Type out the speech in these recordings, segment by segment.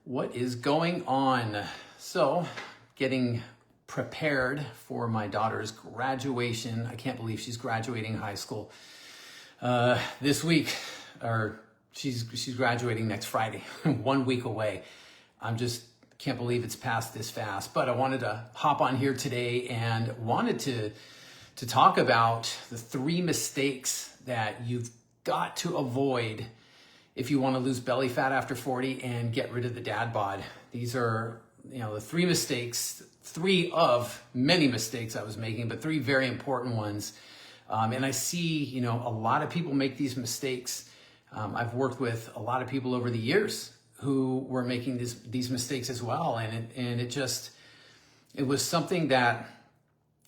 What is going on? So, getting prepared for my daughter's graduation. I can't believe she's graduating high school this week, or she's graduating next Friday, 1 week away. I'm just can't believe it's passed this fast. But I wanted to hop on here today and wanted to talk about the 3 mistakes that you've got to avoid if you want to lose belly fat after 40 and get rid of the dad bod. These are, the 3 mistakes, 3 of many mistakes I was making, but 3 very important ones. And I see, a lot of people make these mistakes. I've worked with a lot of people over the years who were making these mistakes as well. And it was something that,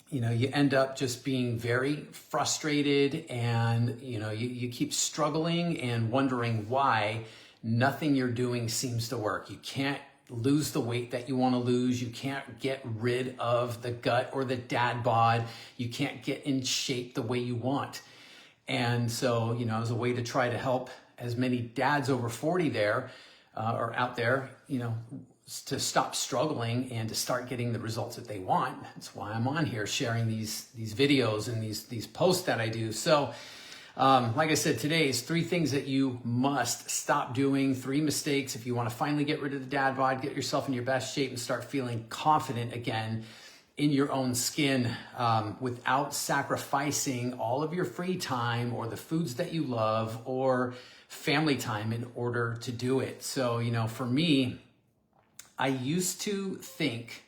you end up just being very frustrated, and, you keep struggling and wondering why nothing you're doing seems to work. You can't lose the weight that you want to lose. You can't get rid of the gut or the dad bod. You can't get in shape the way you want. And so, as a way to try to help as many dads over 40 there or out there, to stop struggling and to start getting the results that they want. That's why I'm on here sharing these videos and these posts that I do. So, like I said, today is 3 things that you must stop doing, 3 mistakes if you want to finally get rid of the dad bod, get yourself in your best shape, and start feeling confident again in your own skin without sacrificing all of your free time or the foods that you love or family time in order to do it. So, for me, I used to think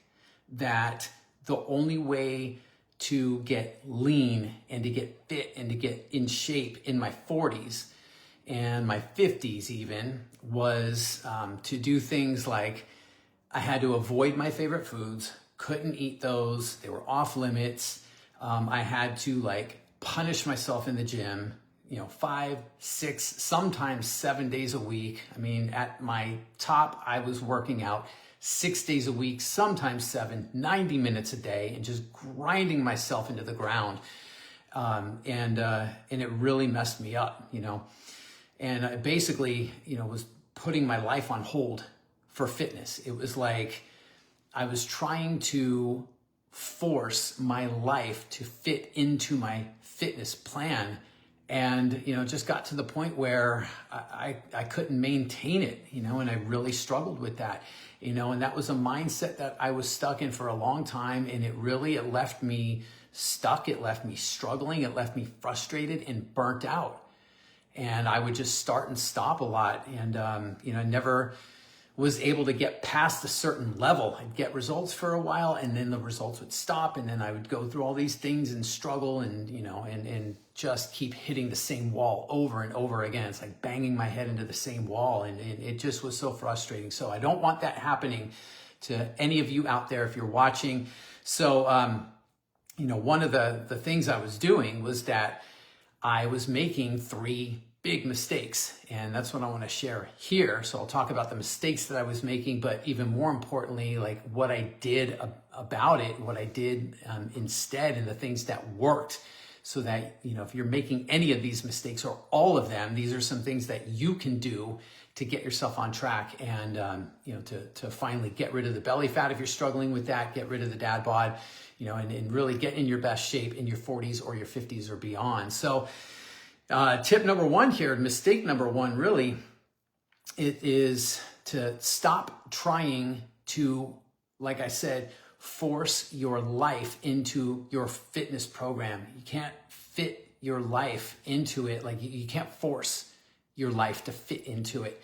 that the only way to get lean and to get fit and to get in shape in my 40s and my 50s even was to do things like I had to avoid my favorite foods, couldn't eat those, they were off limits. I had to punish myself in the gym, 5, 6, sometimes 7 days a week. I mean, at my top, I was working out 6 days a week, sometimes 7, 90 minutes a day, and just grinding myself into the ground. And it really messed me up, And I basically, was putting my life on hold for fitness. It was like I was trying to force my life to fit into my fitness plan. And, it just got to the point where I couldn't maintain it, and I really struggled with that, and that was a mindset that I was stuck in for a long time. And it left me stuck. It left me struggling. It left me frustrated and burnt out. And I would just start and stop a lot. And, I never was able to get past a certain level. I'd get results for a while, and then the results would stop, and then I would go through all these things and struggle and, and just keep hitting the same wall over and over again. It's like banging my head into the same wall, and it just was so frustrating. So I don't want that happening to any of you out there if you're watching. So, one of the things I was doing was that I was making 3 big mistakes, and that's what I want to share here. So I'll talk about the mistakes that I was making, but even more importantly, what I did about it, what I did instead, and the things that worked, so that, if you're making any of these mistakes or all of them, these are some things that you can do to get yourself on track and, to finally get rid of the belly fat if you're struggling with that, get rid of the dad bod, and really get in your best shape in your 40s or your 50s or beyond. So, tip number 1 here, mistake number 1, really, it is to stop trying to, like I said, force your life into your fitness program. You can't fit your life into it. You can't force your life to fit into it.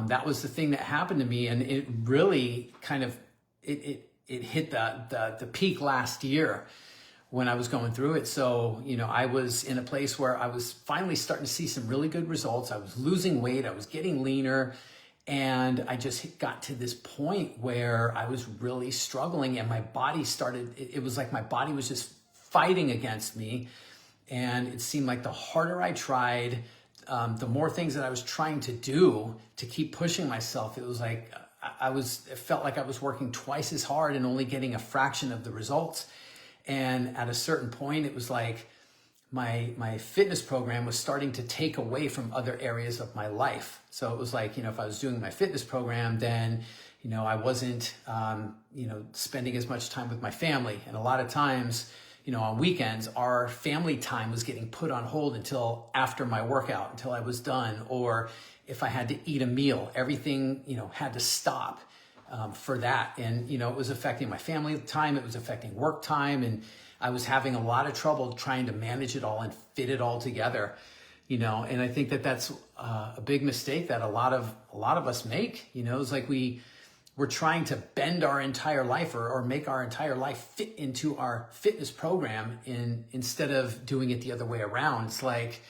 That was the thing that happened to me, and it really kind of, it hit the peak last year when I was going through it. So, I was in a place where I was finally starting to see some really good results. I was losing weight. I was getting leaner. And I just got to this point where I was really struggling, and my body it was like my body was just fighting against me. And it seemed like the harder I tried, the more things that I was trying to do to keep pushing myself, it was like it felt like I was working twice as hard and only getting a fraction of the results. And at a certain point, it was like my fitness program was starting to take away from other areas of my life. So it was like, if I was doing my fitness program, then, I wasn't, spending as much time with my family. And a lot of times, on weekends, our family time was getting put on hold until after my workout, until I was done. Or if I had to eat a meal, everything, had to stop for that. And, it was affecting my family time. It was affecting work time. And I was having a lot of trouble trying to manage it all and fit it all together, and I think that that's a big mistake that a lot of us make. It's like we're trying to bend our entire life or make our entire life fit into our fitness program instead of doing it the other way around. It's like,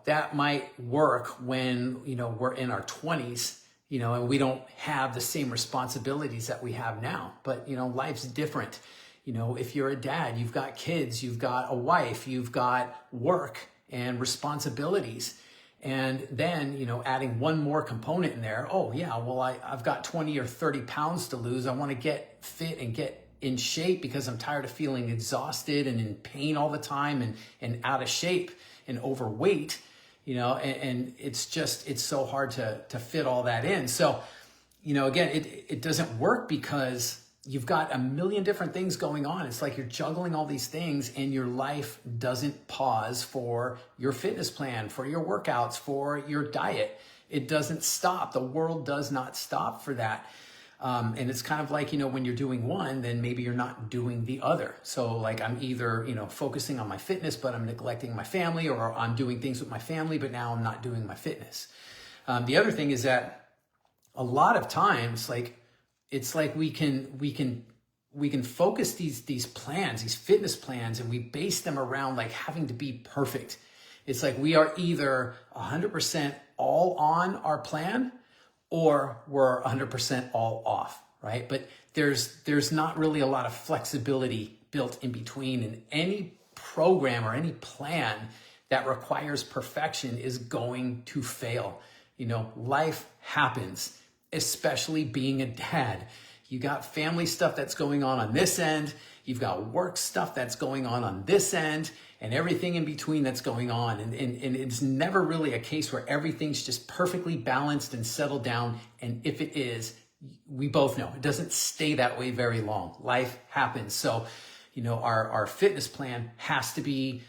that might work when, we're in our 20s, and we don't have the same responsibilities that we have now. But, life's different. If you're a dad, you've got kids, you've got a wife, you've got work and responsibilities. And then, adding one more component in there. Oh yeah, well, I've got 20 or 30 pounds to lose. I want to get fit and get in shape because I'm tired of feeling exhausted and in pain all the time and out of shape and overweight, and it's so hard to fit all that in. So, again, it doesn't work because you've got a million different things going on. It's like you're juggling all these things and your life doesn't pause for your fitness plan, for your workouts, for your diet. It doesn't stop. The world does not stop for that. And it's kind of like, when you're doing one, then maybe you're not doing the other. So like I'm either, focusing on my fitness, but I'm neglecting my family, or I'm doing things with my family, but now I'm not doing my fitness. The other thing is that a lot of times, it's like we can focus these plans, these fitness plans, and we base them around like having to be perfect. It's like we are either 100% all on our plan or we're 100% all off, right? But there's not really a lot of flexibility built in between, and any program or any plan that requires perfection is going to fail. Life happens, especially being a dad. You got family stuff that's going on this end. You've got work stuff that's going on this end, and everything in between that's going on. And it's never really a case where everything's just perfectly balanced and settled down. And if it is, we both know it doesn't stay that way very long. Life happens. So, our fitness plan has to be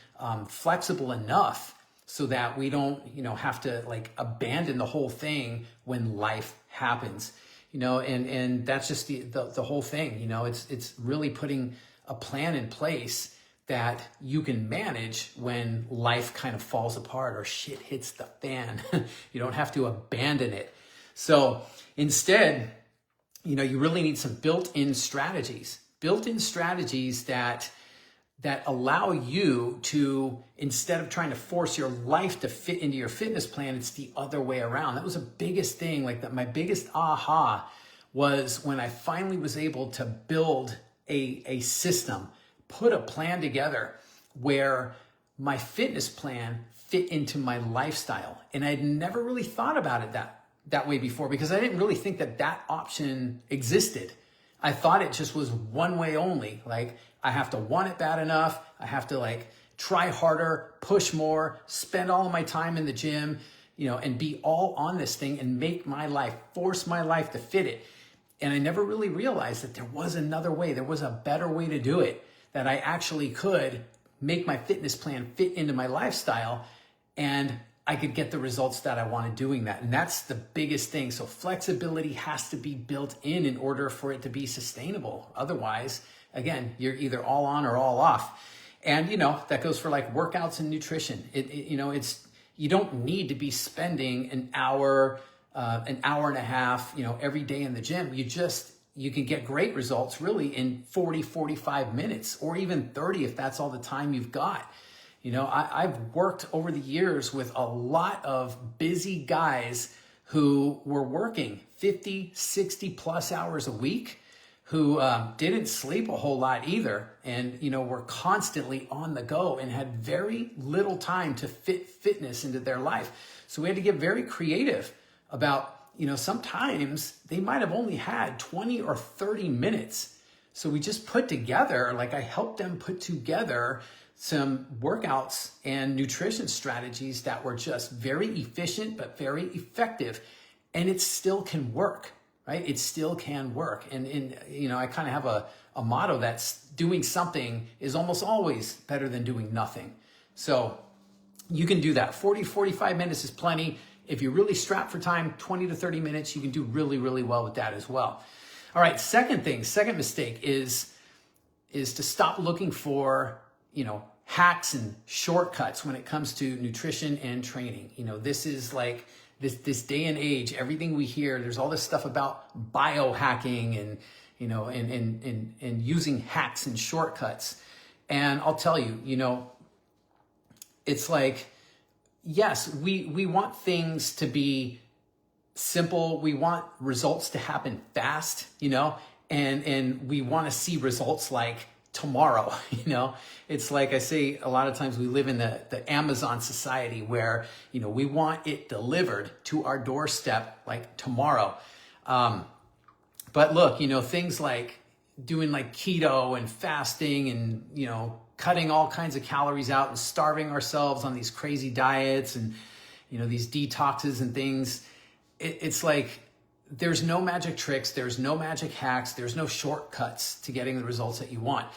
flexible enough so that we don't, have to abandon the whole thing when life happens, and that's just the whole thing. It's really putting a plan in place that you can manage when life kind of falls apart or shit hits the fan. You don't have to abandon it. So instead, you really need some built-in strategies that allow you to, instead of trying to force your life to fit into your fitness plan, it's the other way around. That was the biggest thing. My biggest aha was when I finally was able to build a system, put a plan together where my fitness plan fit into my lifestyle. And I'd never really thought about it that way before, because I didn't really think that option existed. I thought it just was one way only. Like, I have to want it bad enough. I have to try harder, push more, spend all of my time in the gym, and be all on this thing and make my life, force my life to fit it. And I never really realized that there was another way. There was a better way to do it, that I actually could make my fitness plan fit into my lifestyle, and I could get the results that I wanted doing that. And that's the biggest thing. So flexibility has to be built in order for it to be sustainable. Otherwise, again, you're either all on or all off. And, that goes for workouts and nutrition. You don't need to be spending an hour and a half, every day in the gym. You can get great results really in 40, 45 minutes, or even 30 if that's all the time you've got. I've worked over the years with a lot of busy guys who were working 50, 60 plus hours a week, who didn't sleep a whole lot either, and were constantly on the go and had very little time to fit fitness into their life. So we had to get very creative about, sometimes they might have only had 20 or 30 minutes. So we just put together, I helped them put together some workouts and nutrition strategies that were just very efficient, but very effective. And it still can work, right? It still can work. And I kind of have a motto that's doing something is almost always better than doing nothing. So you can do that. 40, 45 minutes is plenty. If you're really strapped for time, 20 to 30 minutes, you can do really, really well with that as well. All right, second mistake is to stop looking for, hacks and shortcuts when it comes to nutrition and training. This is like this day and age, everything we hear, there's all this stuff about biohacking and, and using hacks and shortcuts. And I'll tell you, it's like, yes, we want things to be simple. We want results to happen fast, and we want to see results like tomorrow. It's like I say a lot of times, we live in the Amazon society where we want it delivered to our doorstep like tomorrow. But look, things like doing like keto and fasting and cutting all kinds of calories out and starving ourselves on these crazy diets and these detoxes and things, it's like there's no magic tricks, there's no magic hacks, there's no shortcuts to getting the results that you want.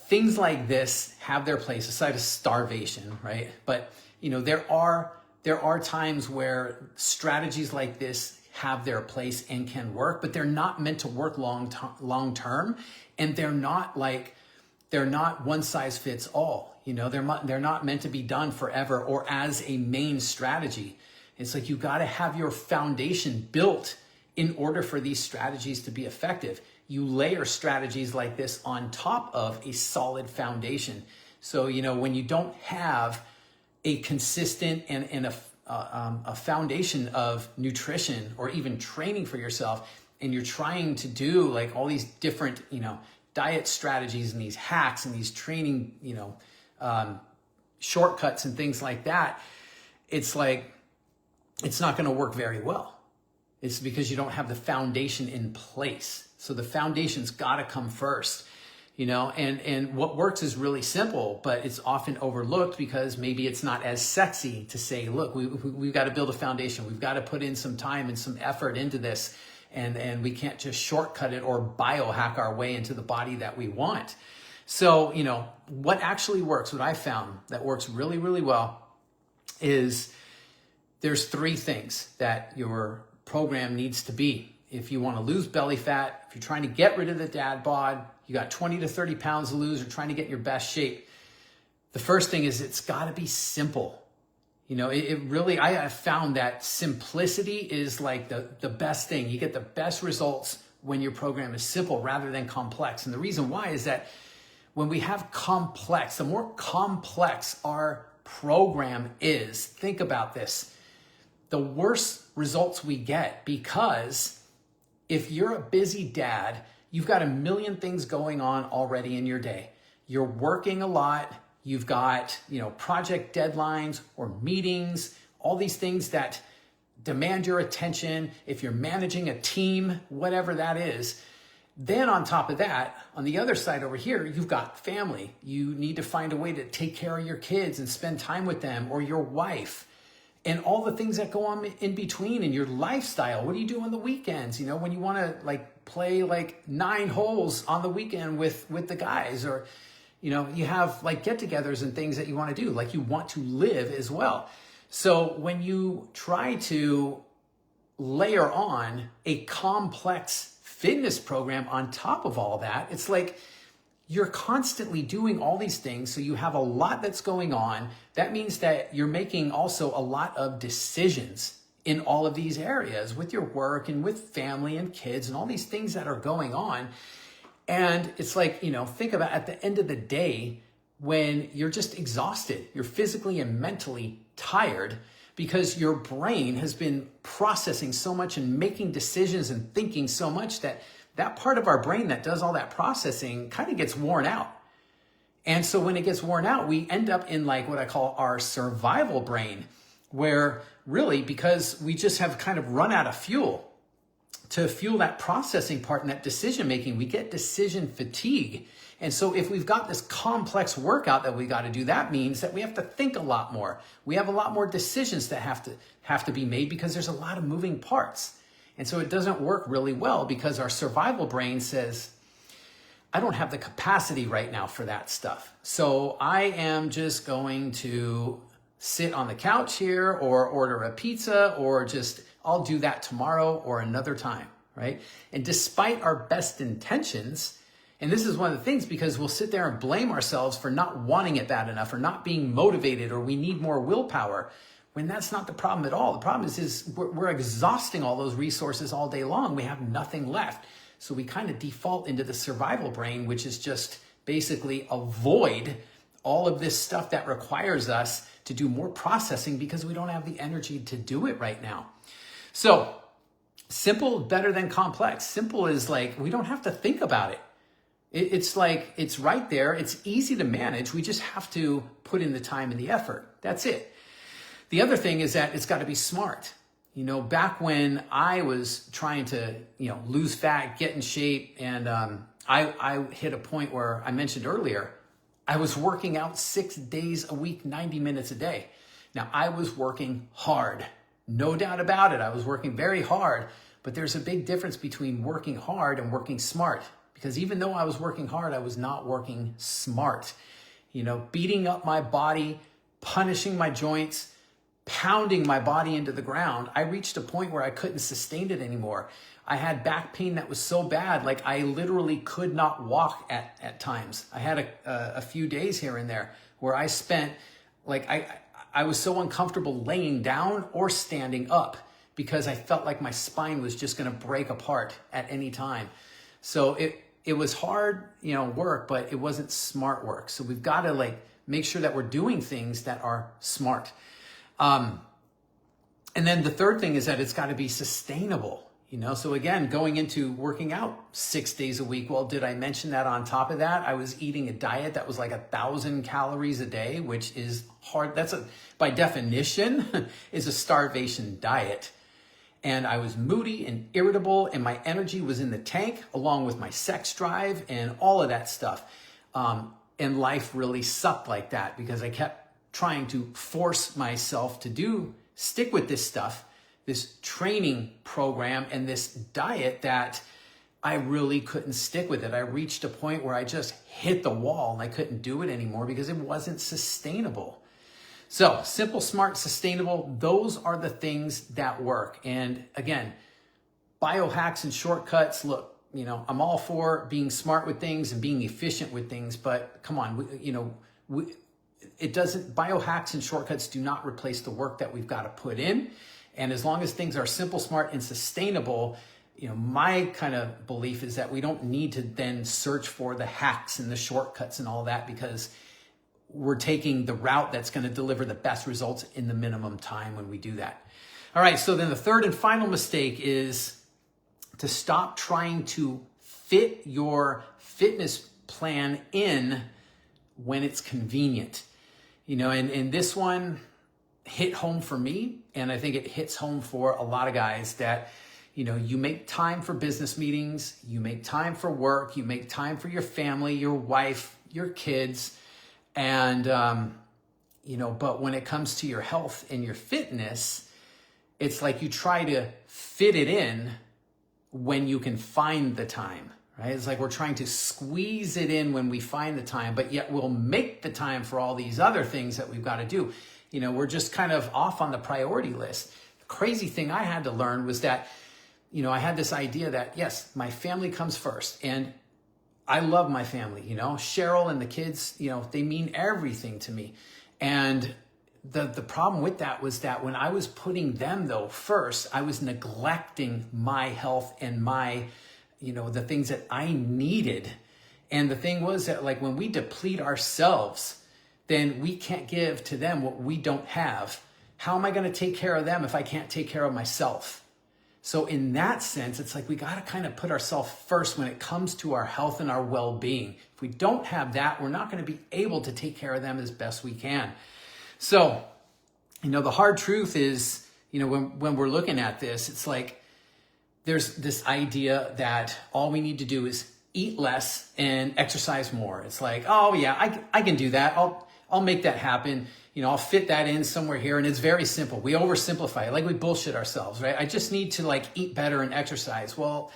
Things like this have their place aside of starvation, right? But there are times where strategies like this have their place and can work, but they're not meant to work long term, and they're not one size fits all. They're not meant to be done forever or as a main strategy. It's like you got to have your foundation built in order for these strategies to be effective. You layer strategies like this on top of a solid foundation. So, when you don't have a consistent and a foundation of nutrition or even training for yourself, and you're trying to do like all these different, diet strategies and these hacks and these training, shortcuts and things like that, it's like, it's not going to work very well. It's because you don't have the foundation in place. So the foundation's got to come first, and what works is really simple, but it's often overlooked because maybe it's not as sexy to say, look, we've got to build a foundation. We've got to put in some time and some effort into this. And we can't just shortcut it or biohack our way into the body that we want. So, what actually works, what I found that works really, really well is there's 3 things that your program needs to be. If you want to lose belly fat, if you're trying to get rid of the dad bod, you got 20 to 30 pounds to lose, or trying to get your best shape. The first thing is it's got to be simple. It really, I have found that simplicity is like the best thing. You get the best results when your program is simple rather than complex. And the reason why is that when we have complex, the more complex our program is, think about this, the worse results we get, because if you're a busy dad, you've got a million things going on already in your day. You're working a lot. You've got, project deadlines or meetings, all these things that demand your attention. If you're managing a team, whatever that is, then on top of that, on the other side over here, you've got family. You need to find a way to take care of your kids and spend time with them, or your wife, and all the things that go on in between in your lifestyle. What do you do on the weekends? When you want to play 9 holes on the weekend with the guys, or you have get-togethers and things that you want to do, you want to live as well. So when you try to layer on a complex fitness program on top of all that, it's like you're constantly doing all these things. So you have a lot that's going on. That means that you're making also a lot of decisions in all of these areas with your work and with family and kids and all these things that are going on. And it's like, think about at the end of the day, when you're just exhausted, you're physically and mentally tired because your brain has been processing so much and making decisions and thinking so much that part of our brain that does all that processing kind of gets worn out. And so when it gets worn out, we end up in what I call our survival brain, where really, because we just have kind of run out of fuel to fuel that processing part and that decision making, we get decision fatigue. And so if we've got this complex workout that we got to do, that means that we have to think a lot more. We have a lot more decisions that have to be made because there's a lot of moving parts. And so it doesn't work really well because our survival brain says, I don't have the capacity right now for that stuff. So I am just going to sit on the couch here or order a pizza or just I'll do that tomorrow or another time, right? And despite our best intentions, and this is one of the things because we'll sit there and blame ourselves for not wanting it bad enough or not being motivated or we need more willpower when that's not the problem at all. The problem is we're exhausting all those resources all day long. We have nothing left. So we kind of default into the survival brain, which is just basically avoid all of this stuff that requires us to do more processing because we don't have the energy to do it right now. So simple better than complex. Simple is like, we don't have to think about it. It's like, it's right there. It's easy to manage. We just have to put in the time and the effort. That's it. The other thing is that it's got to be smart. You know, back when I was trying to, lose fat, get in shape, and I hit a point where I mentioned earlier, I was working out 6 days a week, 90 minutes a day. Now, I was working hard. No doubt about it. I was working very hard, but there's a big difference between working hard and working smart. Because even though I was working hard, I was not working smart. Beating up my body, punishing my joints, pounding my body into the ground. I reached a point where I couldn't sustain it anymore. I had back pain that was so bad, like I literally could not walk at times. I had a few days here and there where I spent, I was so uncomfortable laying down or standing up because I felt like my spine was just going to break apart at any time. So it was hard, work, but it wasn't smart work. So we've got to make sure that we're doing things that are smart. And then the third thing is that it's got to be sustainable, So again, going into working out 6 days a week. Well, did I mention that on top of that, I was eating a diet that was like 1,000 calories a day, which is hard. By definition, is a starvation diet. And I was moody and irritable and my energy was in the tank along with my sex drive and all of that stuff. And life really sucked like that because I kept trying to force myself to stick with this stuff, this training program and this diet that I really couldn't stick with it. I reached a point where I just hit the wall and I couldn't do it anymore because it wasn't sustainable. So simple, smart, sustainable, those are the things that work. And again, biohacks and shortcuts, look, I'm all for being smart with things and being efficient with things, but come on, biohacks and shortcuts do not replace the work that we've got to put in. And as long as things are simple, smart, and sustainable, my kind of belief is that we don't need to then search for the hacks and the shortcuts and all that because we're taking the route that's going to deliver the best results in the minimum time when we do that. All right, so then the third and final mistake is to stop trying to fit your fitness plan in when it's convenient. And this one hit home for me, and I think it hits home for a lot of guys that, you make time for business meetings, you make time for work, you make time for your family, your wife, your kids, and, but when it comes to your health and your fitness, it's like you try to fit it in when you can find the time, right? It's like we're trying to squeeze it in when we find the time, but yet we'll make the time for all these other things that we've got to do. We're just kind of off on the priority list. The crazy thing I had to learn was that, I had this idea that, yes, my family comes first. And I love my family, Cheryl and the kids, they mean everything to me. And the problem with that was that when I was putting them though first, I was neglecting my health and my, the things that I needed. And the thing was that when we deplete ourselves, then we can't give to them what we don't have. How am I going to take care of them if I can't take care of myself? So in that sense, it's like we got to kind of put ourselves first when it comes to our health and our well-being. If we don't have that, we're not going to be able to take care of them as best we can. So, the hard truth is, when we're looking at this, it's like there's this idea that all we need to do is eat less and exercise more. It's like, oh yeah, I can do that. I'll make that happen. I'll fit that in somewhere here. And it's very simple. We oversimplify it. Like we bullshit ourselves, right? I just need to like eat better and exercise. Well,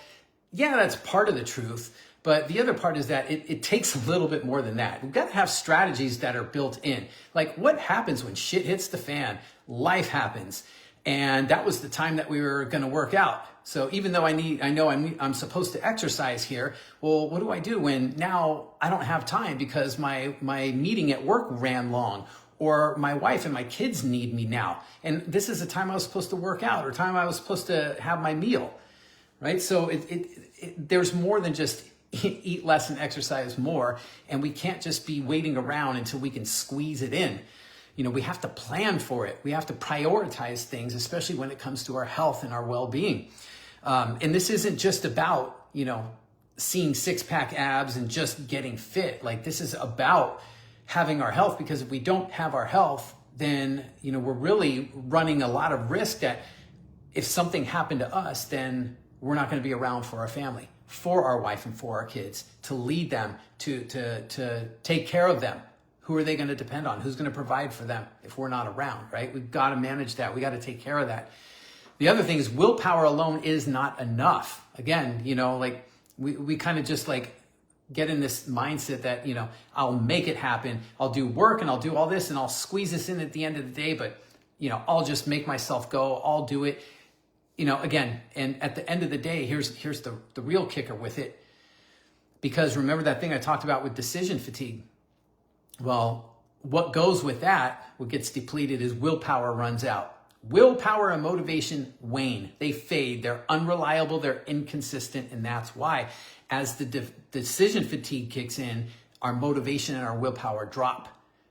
yeah, that's part of the truth. But the other part is that it takes a little bit more than that. We've got to have strategies that are built in. Like what happens when shit hits the fan? Life happens. And that was the time that we were going to work out. So even though I'm supposed to exercise here, well, what do I do when now I don't have time because my meeting at work ran long, or my wife and my kids need me now, and this is the time I was supposed to work out or time I was supposed to have my meal, right? So there's more than just eat less and exercise more, and we can't just be waiting around until we can squeeze it in. We have to plan for it. We have to prioritize things, especially when it comes to our health and our well-being. And this isn't just about, seeing six-pack abs and just getting fit. Like this is about having our health, because if we don't have our health, then, we're really running a lot of risk that if something happened to us, then we're not going to be around for our family, for our wife and for our kids, to lead them, to take care of them. Who are they going to depend on? Who's going to provide for them if we're not around, right? We've got to manage that. We got to take care of that. The other thing is willpower alone is not enough. Again, like we kind of just like get in this mindset that, I'll make it happen. I'll do work and I'll do all this and I'll squeeze this in at the end of the day, but, I'll just make myself go. I'll do it, again. And at the end of the day, here's the real kicker with it. Because remember that thing I talked about with decision fatigue? Well, what goes with that, what gets depleted, is willpower runs out. Willpower and motivation wane. They fade. They're unreliable. They're inconsistent. And that's why, as the decision fatigue kicks in, our motivation and our willpower drop.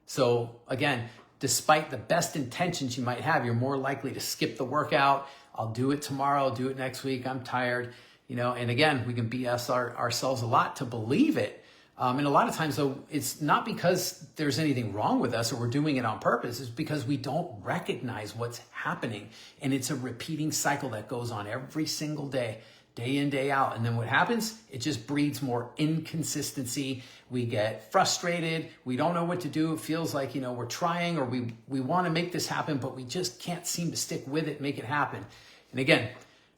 So again, despite the best intentions you might have, you're more likely to skip the workout. I'll do it tomorrow. I'll do it next week. I'm tired. And again, we can BS ourselves a lot to believe it. And a lot of times, though, it's not because there's anything wrong with us or we're doing it on purpose. It's because we don't recognize what's happening. And it's a repeating cycle that goes on every single day, day in, day out. And then what happens? It just breeds more inconsistency. We get frustrated. We don't know what to do. It feels like, we're trying, or we want to make this happen, but we just can't seem to stick with it, make it happen. And again,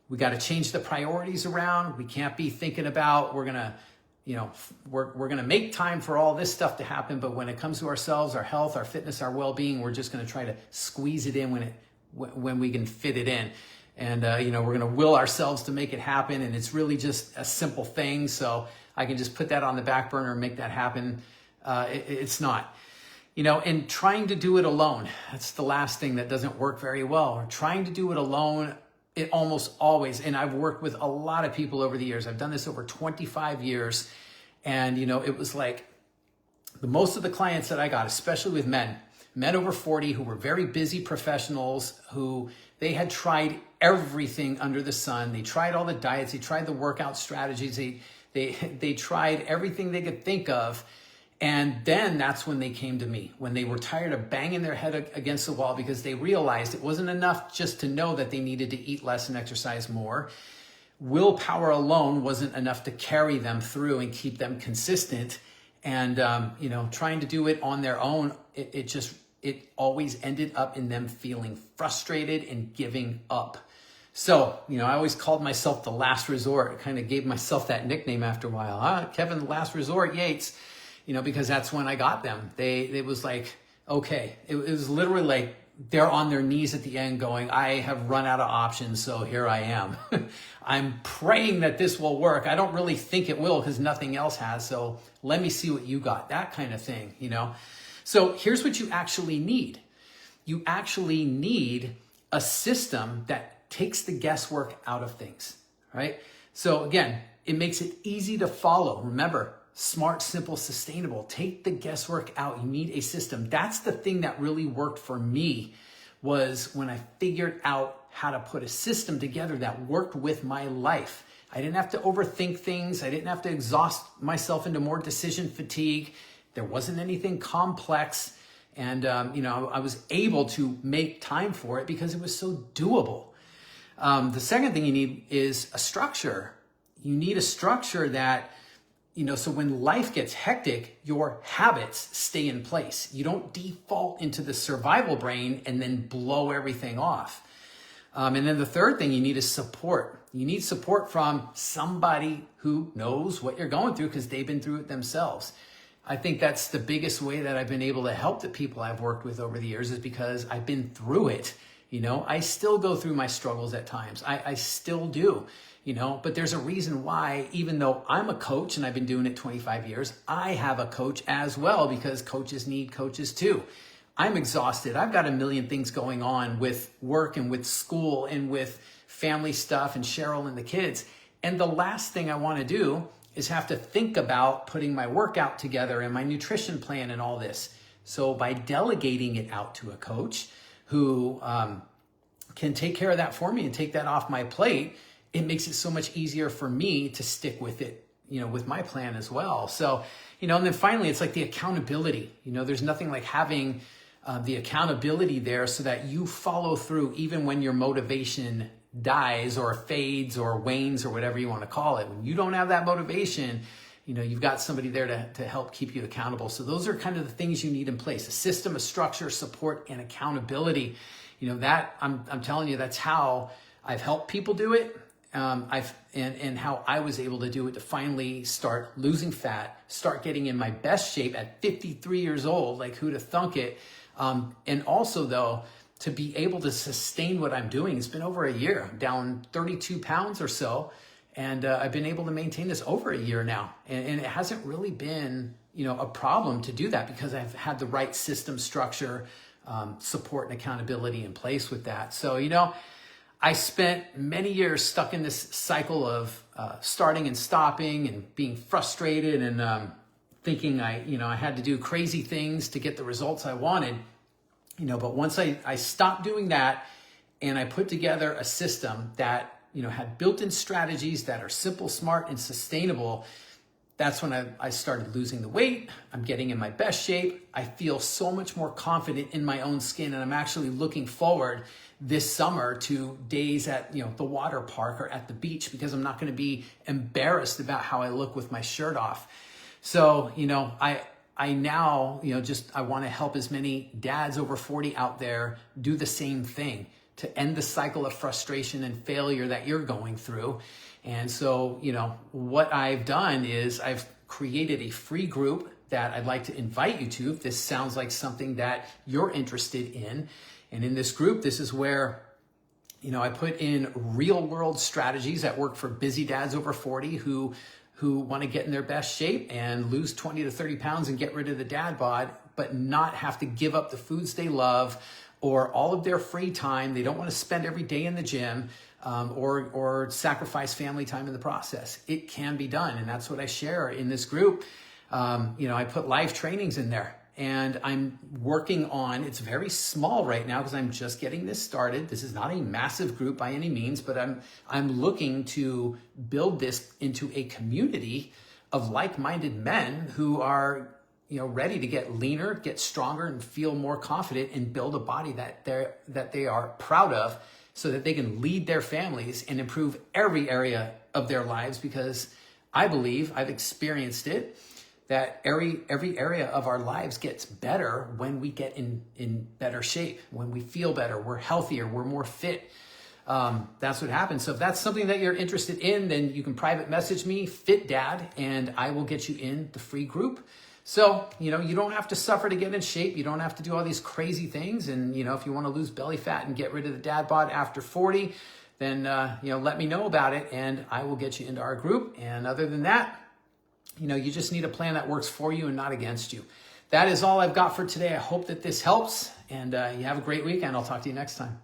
we got to change the priorities around. We can't be thinking about we're going to make time for all this stuff to happen, but when it comes to ourselves, our health, our fitness, our well-being, we're just going to try to squeeze it in when we can fit it in. And, we're going to will ourselves to make it happen. And it's really just a simple thing. So I can just put that on the back burner and make that happen. It's not, and trying to do it alone. That's the last thing that doesn't work very well. Or trying to do it alone, it almost always, and I've worked with a lot of people over the years. I've done this over 25 years. And, it was like most of the clients that I got, especially with men over 40 who were very busy professionals, who they had tried everything under the sun. They tried all the diets. They tried the workout strategies. They tried everything they could think of. And then that's when they came to me, when they were tired of banging their head against the wall, because they realized it wasn't enough just to know that they needed to eat less and exercise more. Willpower alone wasn't enough to carry them through and keep them consistent. And, trying to do it on their own, it always ended up in them feeling frustrated and giving up. So, I always called myself the last resort. I kind of gave myself that nickname after a while. Kevin, the last resort, Yates. Because that's when I got them. It was like, okay, it was literally like they're on their knees at the end going, I have run out of options, so here I am. I'm praying that this will work. I don't really think it will because nothing else has, so let me see what you got, that kind of thing, So here's what you actually need. You actually need a system that takes the guesswork out of things, right? So again, it makes it easy to follow. Remember, smart, simple, sustainable. Take the guesswork out. You need a system. That's the thing that really worked for me, was when I figured out how to put a system together that worked with my life. I didn't have to overthink things. I didn't have to exhaust myself into more decision fatigue. There wasn't anything complex. And, I was able to make time for it because it was so doable. The second thing you need is a structure. You need a structure that so when life gets hectic, your habits stay in place. You don't default into the survival brain and then blow everything off. And then the third thing you need is support. You need support from somebody who knows what you're going through because they've been through it themselves. I think that's the biggest way that I've been able to help the people I've worked with over the years is because I've been through it. I still go through my struggles at times. I still do. But there's a reason why, even though I'm a coach and I've been doing it 25 years, I have a coach as well because coaches need coaches too. I'm exhausted. I've got a million things going on with work and with school and with family stuff and Cheryl and the kids. And the last thing I want to do is have to think about putting my workout together and my nutrition plan and all this. So by delegating it out to a coach who can take care of that for me and take that off my plate, it makes it so much easier for me to stick with it, with my plan as well. So, and then finally, it's like the accountability. There's nothing like having the accountability there so that you follow through even when your motivation dies or fades or wanes or whatever you want to call it. When you don't have that motivation, you've got somebody there to help keep you accountable. So those are kind of the things you need in place: a system, a structure, support, and accountability. That I'm telling you, that's how I've helped people do it. And how I was able to do it to finally start losing fat, start getting in my best shape at 53 years old, like who'd have thunk it. And also though, to be able to sustain what I'm doing. It's been over a year. I'm down 32 pounds or so. And I've been able to maintain this over a year now. And it hasn't really been, a problem to do that because I've had the right system, structure, support, and accountability in place with that. So, I spent many years stuck in this cycle of starting and stopping and being frustrated and thinking I had to do crazy things to get the results I wanted. But once I stopped doing that and I put together a system that, had built-in strategies that are simple, smart, and sustainable, that's when I started losing the weight. I'm getting in my best shape. I feel so much more confident in my own skin, and I'm actually looking forward this summer to days at the water park or at the beach because I'm not going to be embarrassed about how I look with my shirt off. So, I now, I want to help as many dads over 40 out there do the same thing to end the cycle of frustration and failure that you're going through. And so, what I've done is I've created a free group that I'd like to invite you to if this sounds like something that you're interested in. And in this group, this is where, I put in real world strategies that work for busy dads over 40 who want to get in their best shape and lose 20 to 30 pounds and get rid of the dad bod, but not have to give up the foods they love or all of their free time. They don't want to spend every day in the gym or sacrifice family time in the process. It can be done. And that's what I share in this group. I put live trainings in there. And I'm working on, it's very small right now because I'm just getting this started. This is not a massive group by any means, but I'm looking to build this into a community of like-minded men who are, ready to get leaner, get stronger, and feel more confident and build a body that they are proud of so that they can lead their families and improve every area of their lives, because I believe, I've experienced it, that every area of our lives gets better when we get in better shape, when we feel better, we're healthier, we're more fit. That's what happens. So if that's something that you're interested in, then you can private message me, Fit Dad, and I will get you in the free group. So, you don't have to suffer to get in shape. You don't have to do all these crazy things. And, if you want to lose belly fat and get rid of the dad bod after 40, then, let me know about it and I will get you into our group. And other than that, you just need a plan that works for you and not against you. That is all I've got for today. I hope that this helps, and you have a great weekend. I'll talk to you next time.